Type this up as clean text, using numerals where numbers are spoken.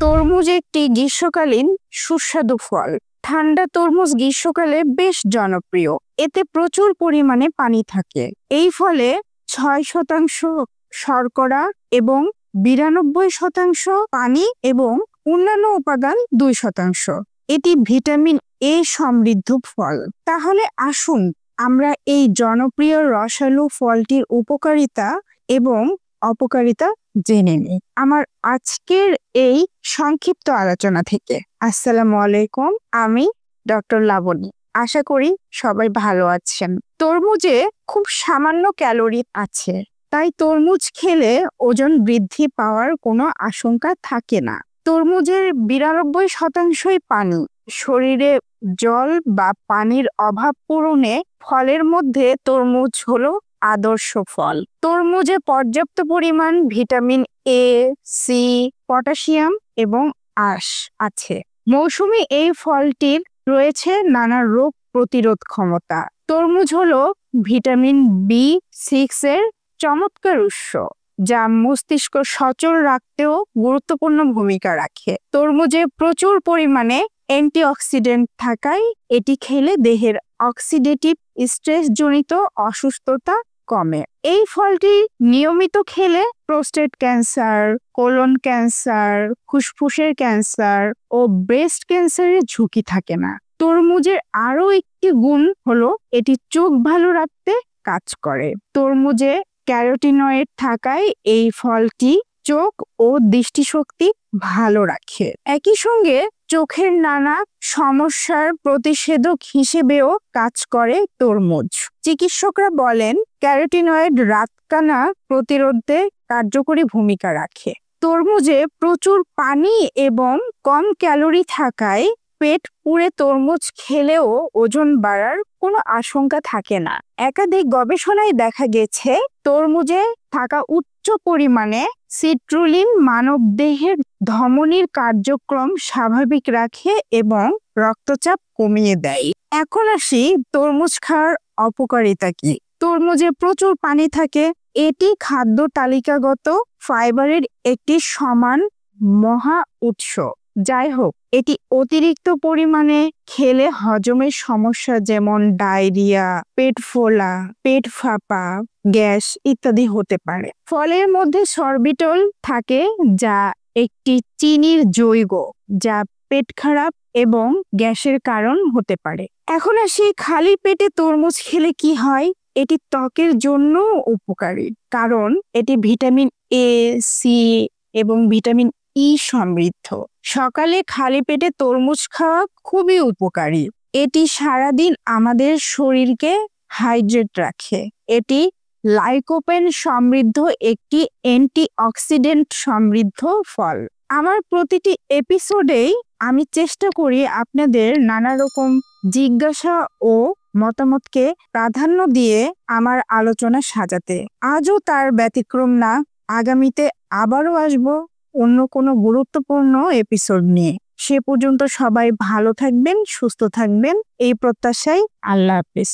তরমুজ একটি গ্রীষ্মকালীন সুস্বাদু ফল। ঠান্ডা তরমুজ গ্রীষ্মকালে বেশ জনপ্রিয়। এতে প্রচুর পরিমাণে পানি থাকে। এই ফলে 6% শর্করা এবং 92% পানি এবং অন্যান্য উপাদান 2%। এটি ভিটামিন এ সমৃদ্ধ ফল। তাহলে আসুন আমরা এই জনপ্রিয় রসালো ফলটির উপকারিতা এবং অপকারিতা জেনে নিই আমার আজকের এই সংক্ষিপ্ত আলোচনা থেকে। আসসালামু আলাইকুম, আমি ডক্টর লাবণী। আশা করি সবাই ভালো আছেন। তরমুজে খুব সামান্য ক্যালোরি আছে, তাই তরমুজ খেলে ওজন বৃদ্ধি পাওয়ার কোনো আশঙ্কা থাকে না। তরমুজের 92%ই পানি। শরীরে জল বা পানির অভাব পূরণে ফলের মধ্যে তরমুজ হলো আদর্শ ফল। তরমুজে পর্যাপ্ত পরিমাণ ভিটামিন এ, সি, পটাশিয়াম এবং আঁশ আছে। মৌসুমী এই ফলটির রয়েছে নানা রোগ প্রতিরোধ ক্ষমতা। তরমুজ হলো ভিটামিন B6 এর চমৎকার উৎস, যা মস্তিষ্ক সচল রাখতেও গুরুত্বপূর্ণ ভূমিকা রাখে। তরমুজে প্রচুর পরিমাণে অ্যান্টিঅক্সিডেন্ট থাকায় এটি খেলে দেহের অক্সিডেটিভ স্ট্রেস জনিত অসুস্থতা কমে। এই ফলটি নিয়মিত খেলে প্রোস্টেট ক্যান্সার, কোলন ক্যান্সার, ফুসফুসের ক্যান্সার ও ব্রেস্ট ক্যান্সারের ঝুঁকি থাকে না। তরমুজের আরো একটি গুণ হলো এটি চোখ ভালো রাখতে কাজ করে। তরমুজে ক্যারোটিনয়েড থাকায় এই ফলটি চোখ ও দৃষ্টিশক্তি ভালো রাখে। একই সঙ্গে চোখের নানা সমস্যার প্রতিষেধক হিসেবেও কাজ করে তরমুজ। চিকিৎসকরা বলেন ক্যারোটিনয়েড রাতকানা প্রতিরোধে কার্যকরী ভূমিকা রাখে। তরমুজে প্রচুর পানি এবং কম ক্যালোরি থাকায় পেট পুড়ে তরমুজ খেলেও ওজন বাড়ার কোনো আশঙ্কা থাকে না। একাধিক গবেষণায় দেখা গেছে তরমুজে থাকা উচ্চ পরিমাণে সিট্রুলিন মানবদেহের ধমনীর কার্যক্রম স্বাভাবিক রাখে এবং রক্তচাপ কমিয়ে দেয়। এখন আসি তরমুজ খাওয়ার অপকারিতা কি। তরমুজে প্রচুর পানি থাকে। এটি খাদ্য তালিকাগত ফাইবারের একটি সমান মহা উৎস। যাই হোক, এটি অতিরিক্ত পরিমাণে খেলে হজমের সমস্যা যেমন ডায়রিয়া, পেট ফোলা, পেট ফাঁপা, গ্যাস ইত্যাদি হতে পারে। ফলের মধ্যে সরবিটল থাকে, যা একটি চিনির যৌগ, যা পেট খারাপ এবং গ্যাসের কারণ হতে পারে। এখন আসি খালি পেটে তরমুজ খেলে কি হয়। এটি ত্বকের জন্য উপকারী, কারণ এটি ভিটামিন এ, সি এবং ভিটামিন ই সমৃদ্ধ। সকালে খালি পেটে তরমুজ খাওয়া খুবই উপকারী। এটি সারাদিন আমাদের শরীরকে হাইড্রেট রাখে। এটি লাইকোপেন সমৃদ্ধ একটি অ্যান্টিঅক্সিডেন্ট সমৃদ্ধ ফল। আমার প্রতিটি এপিসোডেই আমি চেষ্টা করি আপনাদের নানা রকম জিজ্ঞাসা ও মতামতকে প্রাধান্য দিয়ে আমার আলোচনা সাজাতে। আজও তার ব্যতিক্রম না। আগামীতে আবারও আসবো অন্য কোনো গুরুত্বপূর্ণ এপিসোড নিয়ে। সে পর্যন্ত সবাই ভালো থাকবেন, সুস্থ থাকবেন এই প্রত্যাশায়। আল্লাহ হাফেজ।